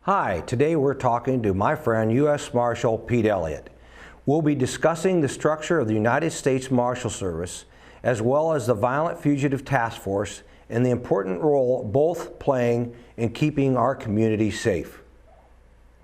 Hi, today we're talking to my friend US Marshal Pete Elliott. We'll be discussing the structure of the United States Marshal Service as well as the Violent Fugitive Task Force and the important role both playing in keeping our community safe.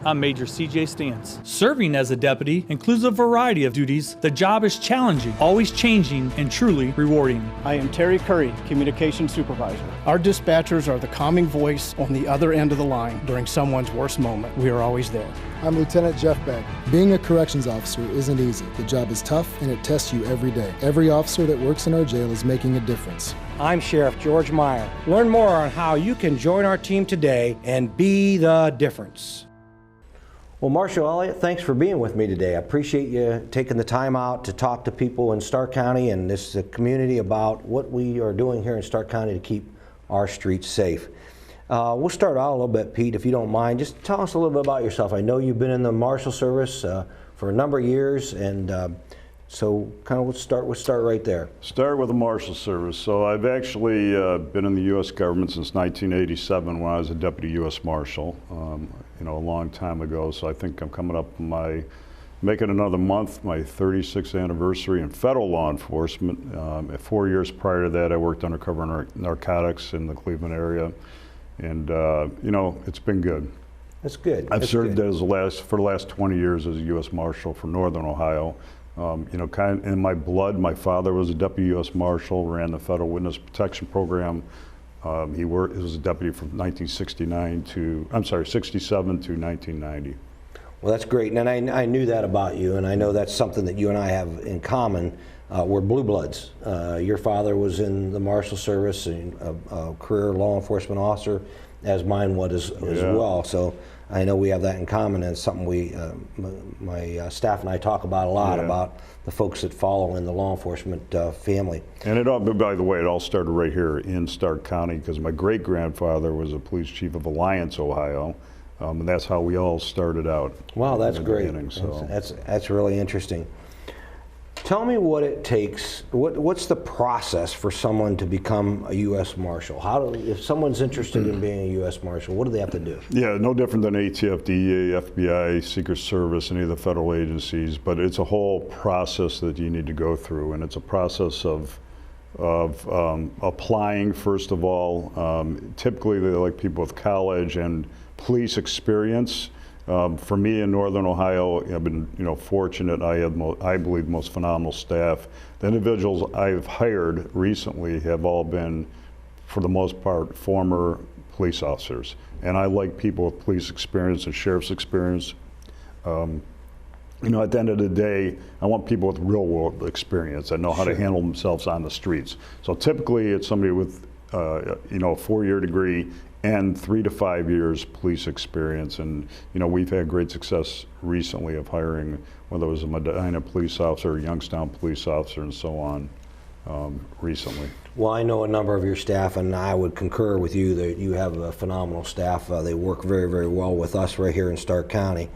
I'm Major C.J. Stantz. Serving as a deputy includes a variety of duties. The job is challenging, always changing, and truly rewarding. I am Terry Curry, Communications Supervisor. Our dispatchers are the calming voice on the other end of the line during someone's worst moment. We are always there. I'm Lieutenant Jeff Beck. Being a corrections officer isn't easy. The job is tough and it tests you every day. Every officer that works in our jail is making a difference. I'm Sheriff George Meyer. Learn more on how you can join our team today and be the difference. Well, Marshal Elliott, thanks for being with me today. I appreciate you taking the time out to talk to people in Stark County and this community about what we are doing here in Stark County to keep our streets safe. We'll start out a little bit, Pete, if you don't mind. Just tell us a little bit about yourself. I know you've been in the Marshal Service for a number of years, and so kind of let's start right there. Start with the Marshal Service. So I've actually been in the U.S. government since 1987 when I was a Deputy U.S. Marshal, a long time ago. So I think I'm coming up on making another month, my 36th anniversary in federal law enforcement. 4 years prior to that, I worked undercover narcotics in the Cleveland area. And, it's been good. That's good. I've served for the last 20 years as a U.S. Marshal for Northern Ohio. Kind of in my blood, my father was a Deputy U.S. Marshal, ran the Federal Witness Protection Program. He was a deputy from 67 to 1990. Well, that's great, and I knew that about you, and I know that's something that you and I have in common. We're blue bloods. Your father was in the Marshal Service, and a career law enforcement officer, as mine was as well. So I know we have that in common, and it's something my staff and I talk about a lot, about the folks that follow in the law enforcement family. And by the way, it all started right here in Stark County because my great-grandfather was a police chief of Alliance, Ohio, and that's how we all started out. Wow, that's great. So. That's really interesting. Tell me what it takes, what's the process for someone to become a U.S. Marshal? If someone's interested in being a U.S. Marshal, what do they have to do? Yeah, no different than ATF, DEA, FBI, Secret Service, any of the federal agencies, but it's a whole process that you need to go through, and it's a process of applying, first of all. Typically, they like people with college and police experience. For me in Northern Ohio, I've been fortunate. I have, I believe, the most phenomenal staff. The individuals I've hired recently have all been, for the most part, former police officers. And I like people with police experience and sheriff's experience. At the end of the day, I want people with real world experience that know how to handle themselves on the streets. So typically it's somebody with a 4-year degree and 3 to 5 years police experience. And we've had great success recently of hiring, whether it was a Medina police officer, a Youngstown police officer, and so on recently. Well, I know a number of your staff, and I would concur with you that you have a phenomenal staff. They work very, very well with us right here in Stark County.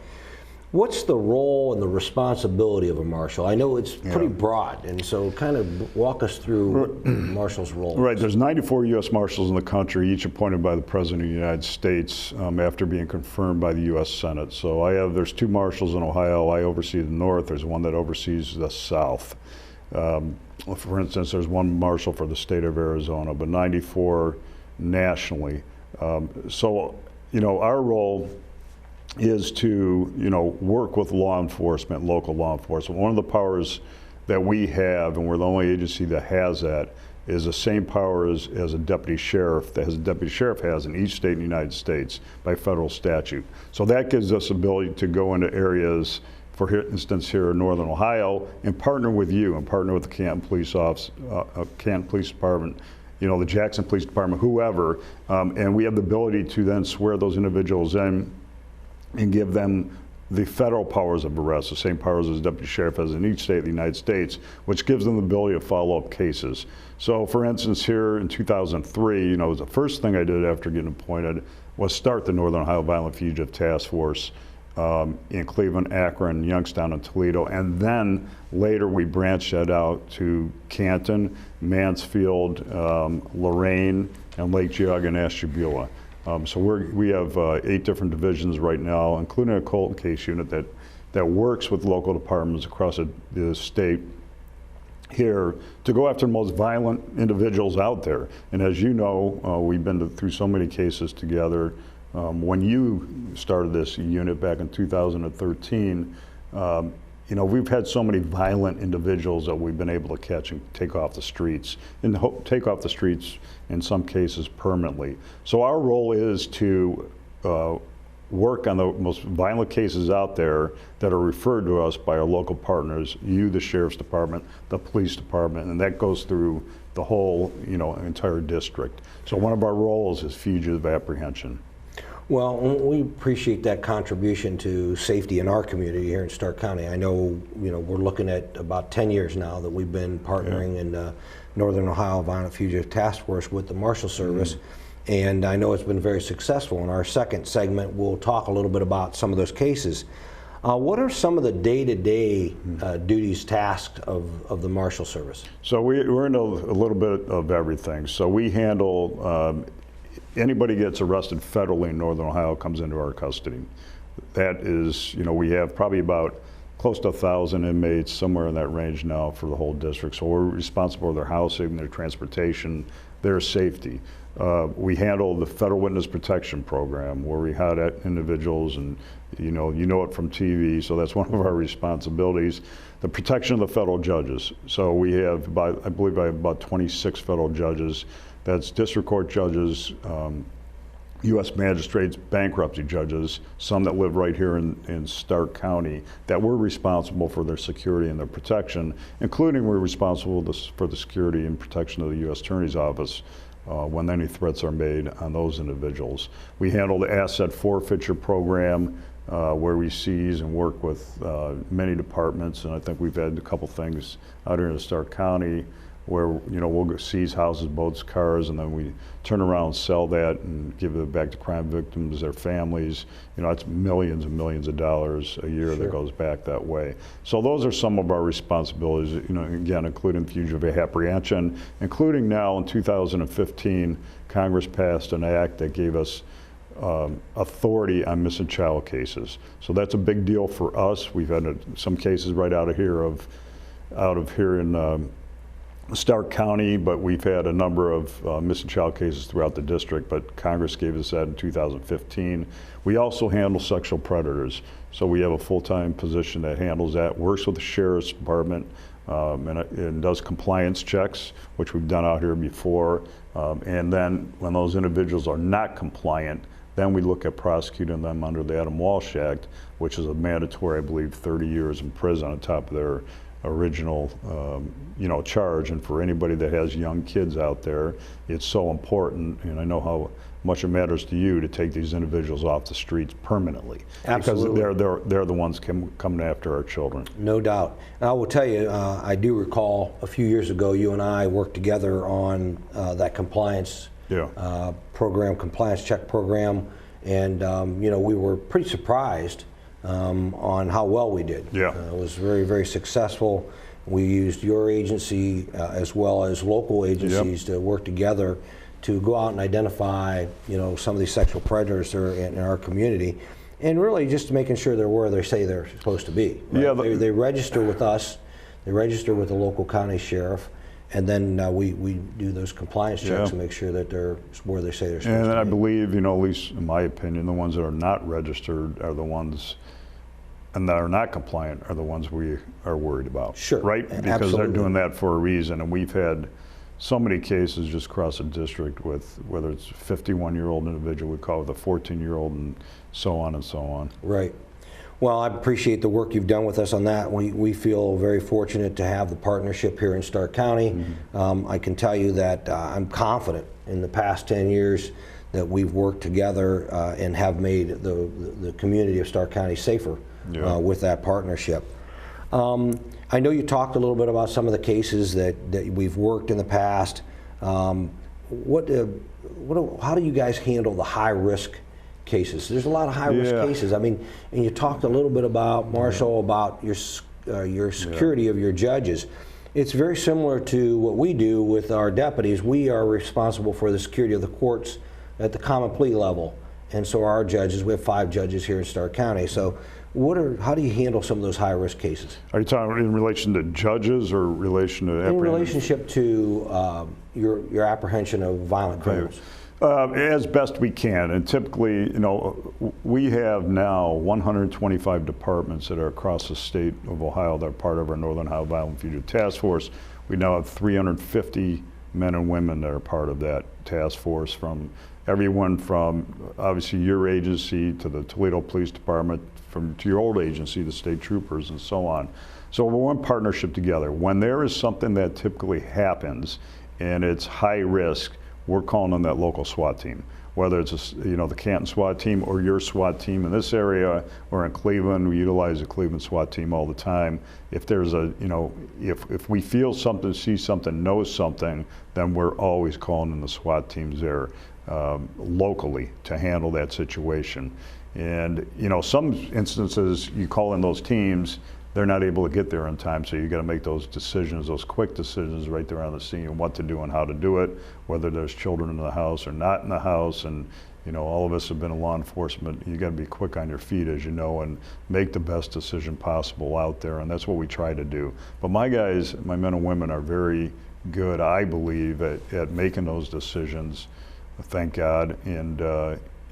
What's the role and the responsibility of a marshal? I know it's pretty broad, and so kind of walk us through marshal's role. Right, there's 94 U.S. Marshals in the country, each appointed by the President of the United States after being confirmed by the U.S. Senate. So there's 2 marshals in Ohio. I oversee the North. There's one that oversees the South. For instance, there's 1 marshal for the state of Arizona, but 94 nationally. Our role is to work with law enforcement, local law enforcement. One of the powers that we have, and we're the only agency that has that, is the same power as a deputy sheriff has in each state in the United States by federal statute. So that gives us ability to go into areas, for instance here in Northern Ohio, and partner with you and partner with the Canton Police Department, the Jackson Police Department, whoever, and we have the ability to then swear those individuals in and give them the federal powers of arrest, the same powers as deputy sheriff has in each state of the United States, which gives them the ability to follow up cases. So for instance, here in 2003, the first thing I did after getting appointed was start the Northern Ohio Violent Fugitive Task Force in Cleveland, Akron, Youngstown, and Toledo. And then later we branched that out to Canton, Mansfield, Lorain, and Lake Geauga and Ashtabula. So we have 8 different divisions right now, including a cold case unit that works with local departments across the state here to go after the most violent individuals out there. And as you know, we've been through so many cases together. When you started this unit back in 2013, we've had so many violent individuals that we've been able to catch and take off the streets, and take off the streets in some cases permanently. So our role is to work on the most violent cases out there that are referred to us by our local partners, the Sheriff's Department, the Police Department, and that goes through the whole, entire district. So one of our roles is fugitive apprehension. Well, we appreciate that contribution to safety in our community here in Stark County. I know, we're looking at about 10 years now that we've been partnering in the Northern Ohio Violent Fugitive Task Force with the Marshal Service. And I know it's been very successful. In our second segment, we'll talk a little bit about some of those cases. What are some of the day-to-day duties, tasks of the Marshal Service? So we're in a little bit of everything. So we handle anybody gets arrested federally in Northern Ohio comes into our custody. That is, we have probably about close to 1,000 inmates, somewhere in that range now for the whole district. So we're responsible for their housing, their transportation, their safety. We handle the Federal Witness Protection Program, where we had individuals, and you know it from TV, so that's one of our responsibilities. The protection of the federal judges. So we have, I believe I have about 26 federal judges. That's district court judges, US magistrates, bankruptcy judges, some that live right here in Stark County, that we're responsible for their security and their protection, including we're responsible for the security and protection of the US Attorney's Office when any threats are made on those individuals. We handle the asset forfeiture program, where we seize and work with many departments, and I think we've had a couple things out here in Stark County where we'll seize houses, boats, cars, and then we turn around and sell that and give it back to crime victims, their families. It's millions and millions of dollars a year that goes back that way. So those are some of our responsibilities, again, including fugitive apprehension, including now in 2015, Congress passed an act that gave us authority on missing child cases. So that's a big deal for us. We've had some cases right out of here in Stark County, but we've had a number of missing child cases throughout the district, but Congress gave us that in 2015. We also handle sexual predators. So we have a full-time position that handles that, works with the Sheriff's Department, and does compliance checks, which we've done out here before. And then when those individuals are not compliant, then we look at prosecuting them under the Adam Walsh Act, which is a mandatory, I believe, 30 years in prison on top of their original charge. And for anybody that has young kids out there, it's so important, and I know how much it matters to you to take these individuals off the streets permanently. Absolutely. Because they're the ones coming after our children. No doubt. And I will tell you, I do recall a few years ago you and I worked together on that compliance program, compliance check program, and we were pretty surprised on how well we did. It was very, very successful. We used your agency as well as local agencies to work together to go out and identify, some of these sexual predators that are in our community, and really just making sure they're where they say they're supposed to be. Right? They register with us, they register with the local county sheriff, and then we do those compliance checks to make sure that they're where they say they're supposed to be. And I believe, at least in my opinion, the ones that are not registered are the ones, and that are not compliant are the ones we are worried about. Sure. Right? Because Absolutely. They're doing that for a reason, and we've had so many cases just across the district with whether it's a 51-year-old individual, we call it the 14-year-old, and so on and so on. Right. Well, I appreciate the work you've done with us on that. We feel very fortunate to have the partnership here in Stark County. I can tell you that I'm confident in the past 10 years that we've worked together and have made the community of Stark County safer with that partnership. I know you talked a little bit about some of the cases that we've worked in the past. How do you guys handle the high-risk cases? There's a lot of high-risk cases. I mean, and you talked a little bit about, Marshal, about your security of your judges. It's very similar to what we do with our deputies. We are responsible for the security of the courts at the common plea level, and so are our judges. We have 5 judges here in Stark County. So how do you handle some of those high-risk cases? Are you talking in relation to judges or relation to in relationship to your apprehension of violent criminals? As best we can, and typically, we have now 125 departments that are across the state of Ohio that are part of our Northern Ohio Violent Fugitive Task Force. We now have 350 men and women that are part of that task force, from everyone from obviously your agency to the Toledo Police Department, to your old agency, the state troopers, and so on. So we're in partnership together. When there is something that typically happens and it's high risk, we're calling on that local SWAT team, whether it's the Canton SWAT team or your SWAT team in this area or in Cleveland. We utilize the Cleveland SWAT team all the time. If there's if we feel something, see something, know something, then we're always calling in the SWAT teams there locally to handle that situation. And some instances you call in those teams, they're not able to get there in time, so you got to make those decisions, those quick decisions right there on the scene, and what to do and how to do it, whether there's children in the house or not in the house. And all of us have been in law enforcement. You got to be quick on your feet, as you know, and make the best decision possible out there, and that's what we try to do. But my guys, my men and women, are very good, I believe, at making those decisions, thank God, and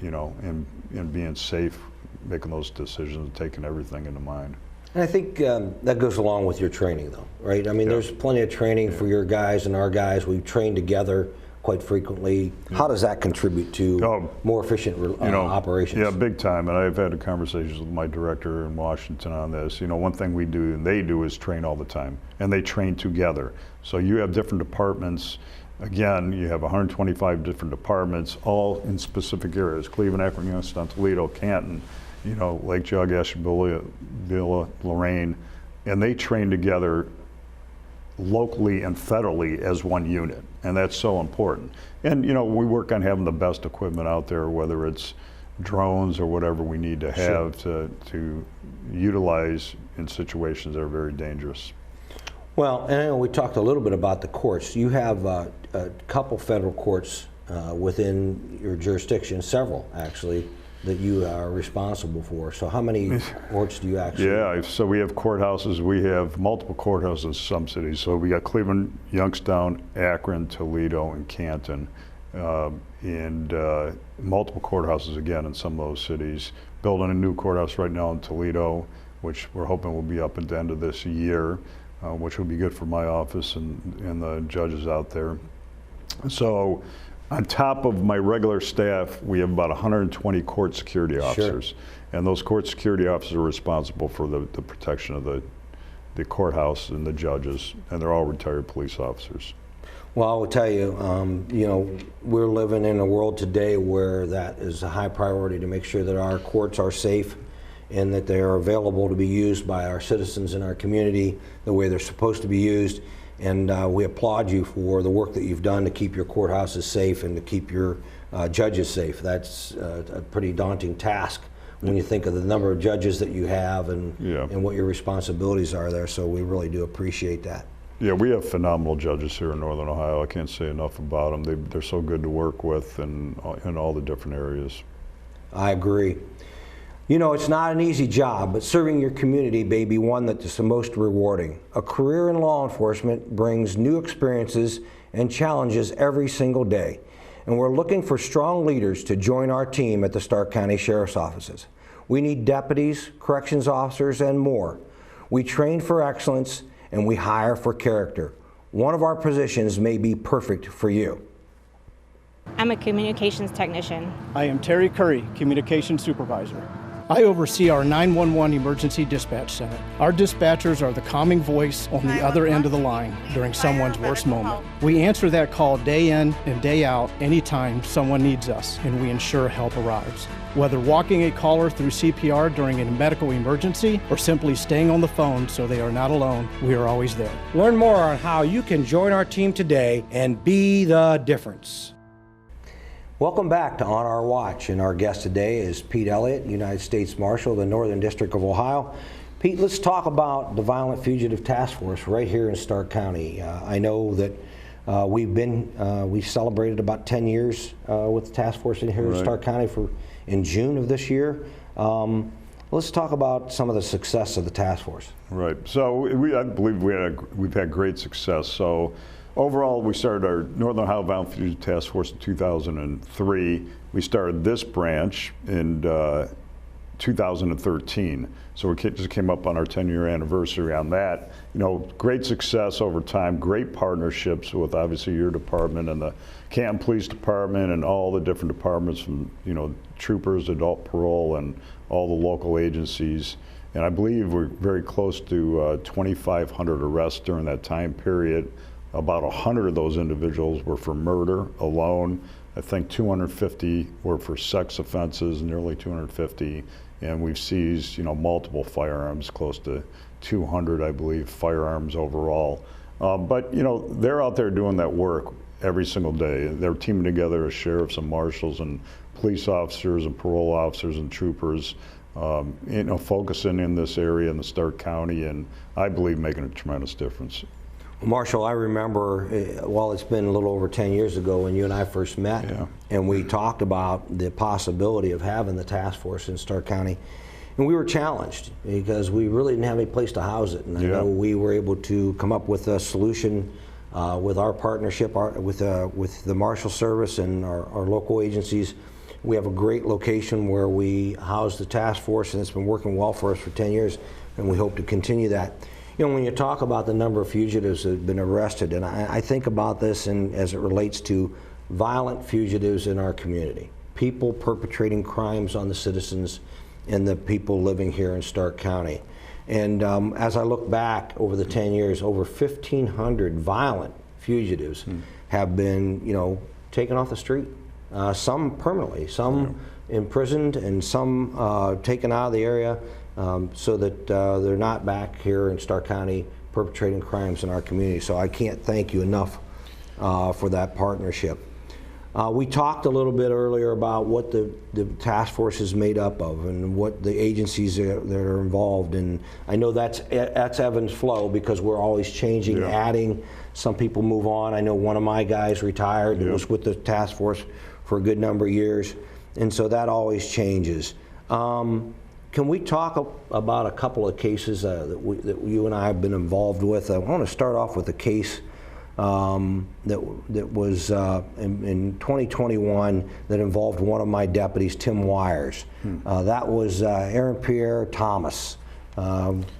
and being safe, making those decisions, and taking everything into mind. And I think that goes along with your training, though, right? I mean, there's plenty of training for your guys and our guys. We've trained together quite frequently. How does that contribute to more efficient operations? Yeah, big time. And I've had conversations with my director in Washington on this. One thing we do and they do is train all the time, and they train together. So you have different departments. Again, you have 125 different departments, all in specific areas: Cleveland, Akron, Youngstown, Toledo, Canton, Lake Geauga, Ashtabula, Lorraine, and they train together locally and federally as one unit, and that's so important. And we work on having the best equipment out there, whether it's drones or whatever we need to have to utilize in situations that are very dangerous. Well, and I know we talked a little bit about the courts. You have a couple federal courts within your jurisdiction, several actually, that you are responsible for. So how many courts do you actually? Yeah, so we have courthouses. We have multiple courthouses in some cities. So we got Cleveland, Youngstown, Akron, Toledo, and Canton, and multiple courthouses again in some of those cities. Building a new courthouse right now in Toledo, which we're hoping will be up at the end of this year, which will be good for my office and the judges out there. So on top of my regular staff, we have about 120 court security officers. And those court security officers are responsible for the protection of the courthouse and the judges, and they're all retired police officers. Well, I will tell you, we're living in a world today where that is a high priority, to make sure that our courts are safe and that they are available to be used by our citizens in our community the way they're supposed to be used. And we applaud you for the work that you've done to keep your courthouses safe and to keep your judges safe. That's a pretty daunting task when you think of the number of judges that you have and what your responsibilities are there. So we really do appreciate that. Yeah, we have phenomenal judges here in Northern Ohio. I can't say enough about them. They're so good to work with in all the different areas. I agree. It's not an easy job, but serving your community may be one that is the most rewarding. A career in law enforcement brings new experiences and challenges every single day. And we're looking for strong leaders to join our team at the Stark County Sheriff's Offices. We need deputies, corrections officers, and more. We train for excellence and we hire for character. One of our positions may be perfect for you. I'm a communications technician. I am Terry Curry, communications supervisor. I oversee our 911 emergency dispatch center. Our dispatchers are the calming voice on the other end of the line during someone's worst moment. We answer that call day in and day out anytime someone needs us, and we ensure help arrives. Whether walking a caller through CPR during a medical emergency or simply staying on the phone so they are not alone, we are always there. Learn more on how you can join our team today and be the difference. Welcome back to On Our Watch, and our guest today is Pete Elliott, United States Marshal of the Northern District of Ohio. Pete, let's talk about the Violent Fugitive Task Force right here in Stark County. I know that We celebrated about 10 years with the task force in here in Stark County in June of this year. Let's talk about some of the success of the task force. Right. So I believe we've had great success. So overall, we started our Northern Ohio Violent Fugitive Task Force in 2003. We started this branch in 2013. So we just came up on our 10-year anniversary on that. You know, great success over time, great partnerships with obviously your department and the Canton Police Department and all the different departments from, you know, troopers, adult parole, and all the local agencies. And I believe we're very close to 2,500 arrests during that time period. About 100 of those individuals were for murder alone. I think 250 were for sex offenses, nearly 250. And we've seized, you know, multiple firearms, close to 200, I believe, firearms overall. But, you know, they're out there doing that work every single day. They're teaming together as sheriffs and marshals and police officers and parole officers and troopers, you know, focusing in this area in the Stark County, and I believe making a tremendous difference. Well, Marshal, I remember, well, it's been a little over 10 years ago when you and I first met, and we talked about the possibility of having the task force in Stark County. And we were challenged because we really didn't have any place to house it. And I know we were able to come up with a solution with our partnership with the Marshal Service and our local agencies. We have a great location where we house the task force, and it's been working well for us for 10 years, and we hope to continue that. You know, when you talk about the number of fugitives that have been arrested, and I think about this as it relates to violent fugitives in our community, people perpetrating crimes on the citizens and the people living here in Stark County. And as I look back over the 10 years, over 1,500 violent fugitives have been, you know, taken off the street. Some permanently, some imprisoned, and some taken out of the area so that they're not back here in Stark County perpetrating crimes in our community. So I can't thank you enough for that partnership. We talked a little bit earlier about what the task force is made up of and what the agencies that are involved in. I know that's Evans Flow because we're always changing, adding. Some people move on. I know one of my guys retired and was with the task force for a good number of years, and so that always changes. Can we talk about a couple of cases that you and I have been involved with? I want to start off with a case that was in 2021 that involved one of my deputies, Tim Wires. That was Aaron Pierre Thomas.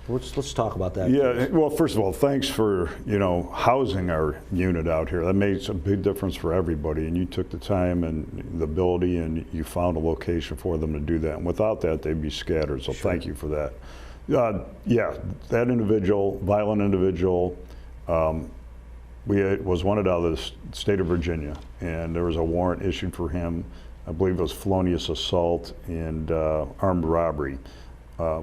Let's talk about that. Yeah, well, first of all, thanks for, you know, housing our unit out here. That makes a big difference for everybody, and you took the time and the ability, and you found a location for them to do that. And without that, they'd be scattered, so thank you for that. Yeah, that individual, violent individual, was wanted out of the state of Virginia, and there was a warrant issued for him. I believe it was felonious assault and armed robbery.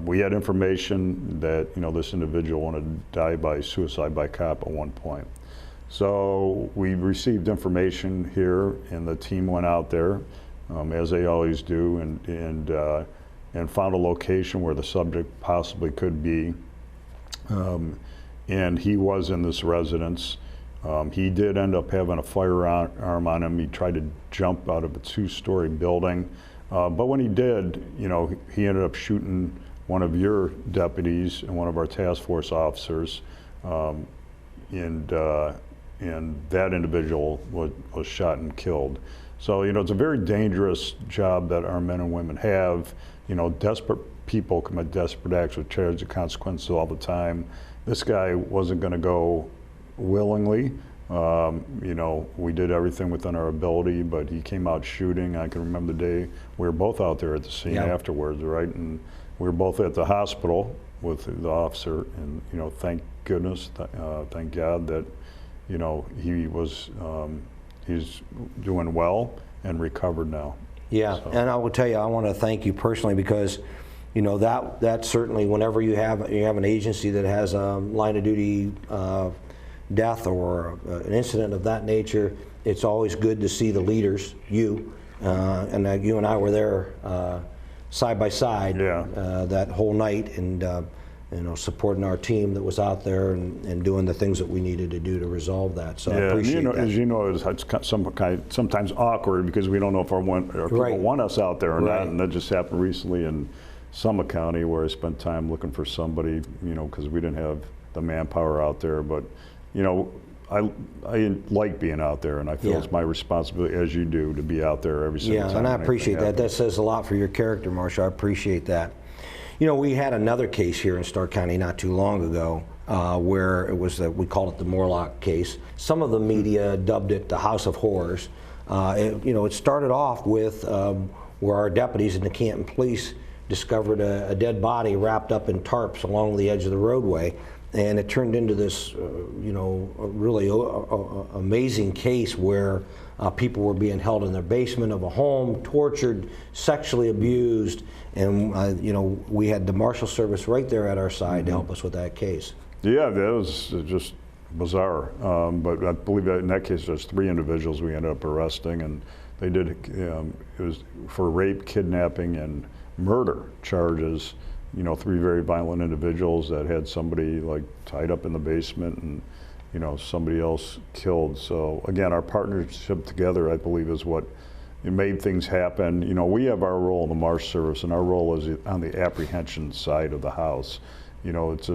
We had information that, you know, this individual wanted to die by suicide by cop at one point. So we received information here, and the team went out there, as they always do, and found a location where the subject possibly could be. And he was in this residence. He did end up having a firearm on him. He tried to jump out of a two-story building. But when he did, you know, he ended up shooting one of your deputies and one of our task force officers, and that individual was shot and killed. So, you know, it's a very dangerous job that our men and women have. You know, desperate people commit desperate acts with tragic consequences all the time. This guy wasn't going to go willingly. You know, we did everything within our ability, but he came out shooting. I can remember the day we were both out there at the scene afterwards, right? And we were both at the hospital with the officer, and, you know, thank goodness, thank God that, you know, he was, he's doing well and recovered now. Yeah, so. And I will tell you, I want to thank you personally because, you know, that certainly, whenever you have an agency that has a line of duty death or an incident of that nature, it's always good to see the leaders, you and I were there side by side that whole night, and supporting our team that was out there and doing the things that we needed to do to resolve that. So I Yeah, appreciate that. as you know, it's sometimes awkward because we don't know if our people want us out there or not, and that just happened recently in Summit County where I spent time looking for somebody, because we didn't have the manpower out there. But, I like being out there, and I feel it's my responsibility, as you do, to be out there every single time. Yeah, and I appreciate that. That says a lot for your character, Marshal. I appreciate that. We had another case here in Stark County not too long ago where it was, we called it the Morlock case. Some of the media dubbed it the House of Horrors. It started off with where our deputies in the Canton Police discovered a dead body wrapped up in tarps along the edge of the roadway. And it turned into this, really amazing case where people were being held in their basement of a home, tortured, sexually abused, and we had the Marshal Service right there at our side to help us with that case. Yeah, that was just bizarre. But I believe that in that case, there's 3 individuals we ended up arresting, and they did. It was for rape, kidnapping, and murder charges. 3 very violent individuals that had somebody tied up in the basement and, somebody else killed. So again, our partnership together, I believe, is what made things happen. We have our role in the Marshal Service, and our role is on the apprehension side of the house. It's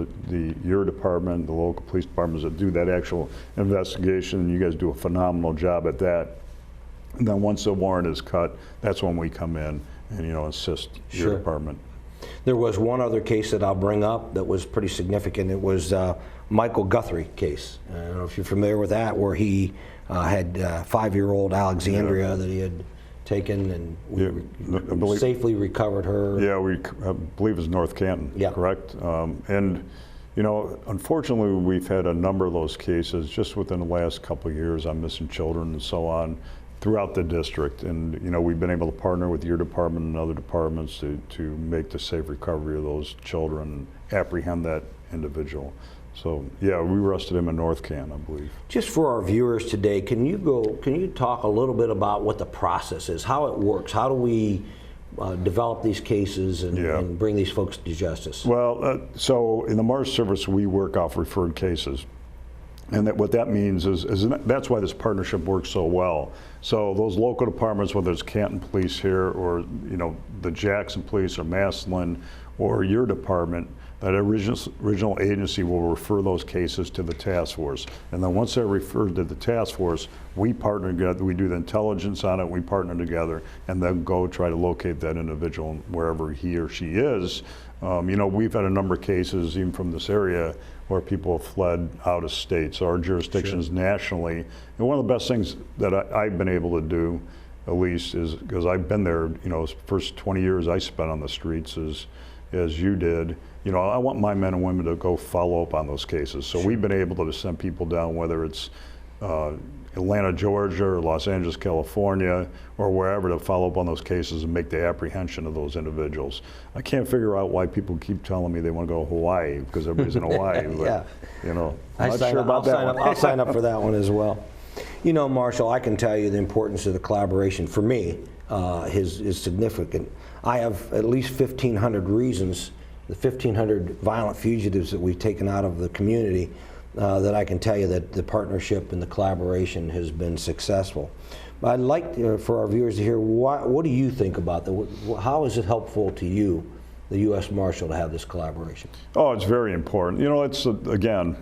your department, the local police departments that do that actual investigation, and you guys do a phenomenal job at that. And then once the warrant is cut, that's when we come in and, assist your department. There was one other case that I'll bring up that was pretty significant. It was Michael Guthrie case. I don't know if you're familiar with that, where he had 5-year-old Alexandria that he had taken, and we safely recovered her. Yeah, I believe it's North Canton, correct? Unfortunately, we've had a number of those cases just within the last couple of years on missing children and so on throughout the district, and we've been able to partner with your department and other departments to make the safe recovery of those children and apprehend that individual. So yeah, we arrested him in North Canton, I believe. Just for our viewers today, can you talk a little bit about what the process is, how it works, how do we develop these cases and bring these folks to justice? Well, so in the Marshal Service, we work off referred cases. And what that means is that's why this partnership works so well. So those local departments, whether it's Canton Police here or the Jackson Police or Massillon or your department, that original agency will refer those cases to the task force. And then once they're referred to the task force, we partner together, we do the intelligence on it, we partner together, and then go try to locate that individual wherever he or she is. We've had a number of cases, even from this area, where people have fled out of state. So our jurisdictions nationally, and one of the best things that I've been able to do, at least, is because I've been there, the first 20 years I spent on the streets as you did. I want my men and women to go follow up on those cases. So we've been able to send people down, whether it's Atlanta, Georgia, or Los Angeles, California, or wherever, to follow up on those cases and make the apprehension of those individuals. I can't figure out why people keep telling me they want to go to Hawaii, because everybody's in Hawaii. But, I'm not sure about that one. I'll sign up for that one as well. Marshal, I can tell you the importance of the collaboration for me is significant. I have at least 1,500 reasons, the 1,500 violent fugitives that we've taken out of the community, that I can tell you that the partnership and the collaboration has been successful. But I'd like for our viewers to hear, what do you think about that? How is it helpful to you, the U.S. Marshal, to have this collaboration? Oh, it's very important. It's, again,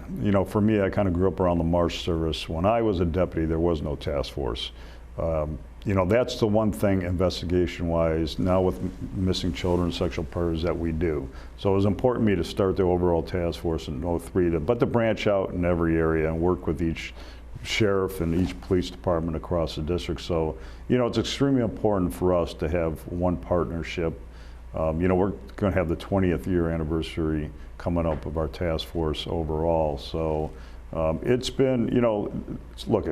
for me, I kind of grew up around the Marshal Service. When I was a deputy, there was no task force. That's the one thing investigation-wise, now with missing children, sexual predators, that we do. So it was important to me to start the overall task force in 03, but to branch out in every area and work with each sheriff and each police department across the district. So, it's extremely important for us to have one partnership. We're going to have the 20th year anniversary coming up of our task force overall. So it's been, look,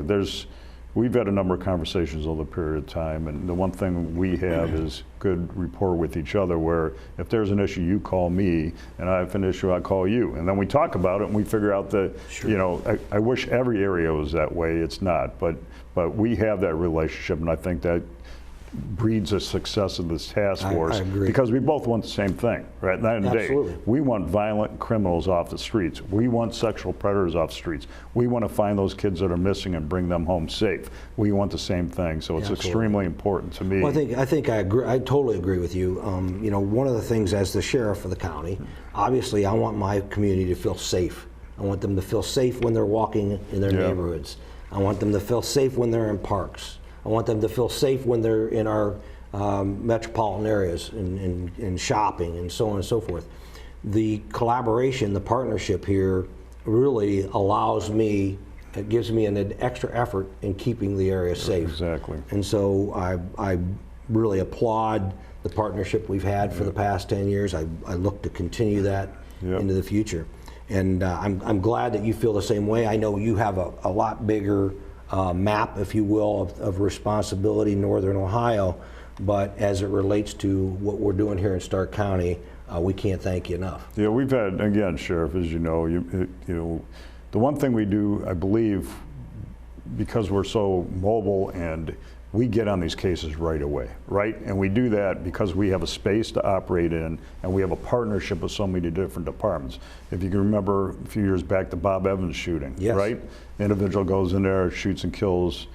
we've had a number of conversations over the period of time, and the one thing we have is good rapport with each other, where if there's an issue, you call me, and I have an issue, I call you. And then we talk about it, and we figure out that, I wish every area was that way. It's not, but we have that relationship, and I think that breeds the success of this task force. I agree. Because we both want the same thing, right? At the end of the day, Absolutely. we want violent criminals off the streets. We want sexual predators off the streets. We want to find those kids that are missing and bring them home safe. We want the same thing, so it's Absolutely. extremely important to me. Well, I think I agree. I totally agree with you. You know, one of the things as the sheriff of the county, obviously, I want my community to feel safe. I want them to feel safe when they're walking in their neighborhoods. I want them to feel safe when they're in parks. I want them to feel safe when they're in our metropolitan areas and shopping and so on and so forth. The collaboration, the partnership here really allows me, it gives me an extra effort in keeping the area safe. Exactly. And so I really applaud the partnership we've had for the past 10 years. I look to continue that into the future. And I'm glad that you feel the same way. I know you have a lot bigger map, if you will, of responsibility in Northern Ohio, but as it relates to what we're doing here in Stark County, we can't thank you enough. Yeah, we've had, again, Sheriff, as you know, the one thing we do, I believe, because we're so mobile and we get on these cases right away, right? And we do that because we have a space to operate in and we have a partnership with so many different departments. If you can remember a few years back, the Bob Evans shooting, right? Individual goes in there, shoots and kills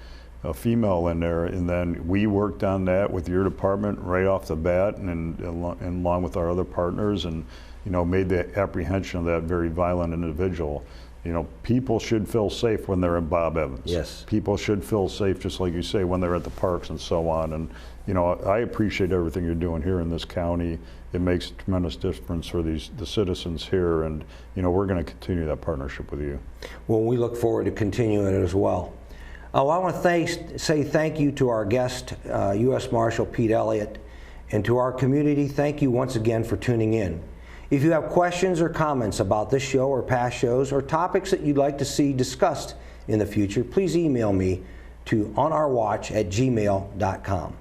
a female in there, and then we worked on that with your department right off the bat and along with our other partners, and made the apprehension of that very violent individual. People should feel safe when they're in Bob Evans. Yes. People should feel safe, just like you say, when they're at the parks and so on. And I appreciate everything you're doing here in this county. It makes a tremendous difference for the citizens here, and we're going to continue that partnership with you. Well, we look forward to continuing it as well. I want to say thank you to our guest, US Marshal Pete Elliott, and to our community. Thank you once again for tuning in. If you have questions or comments about this show or past shows or topics that you'd like to see discussed in the future, please email me to onourwatch@gmail.com.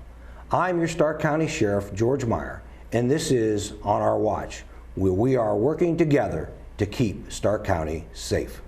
I'm your Stark County Sheriff, George Meyer, and this is On Our Watch, where we are working together to keep Stark County safe.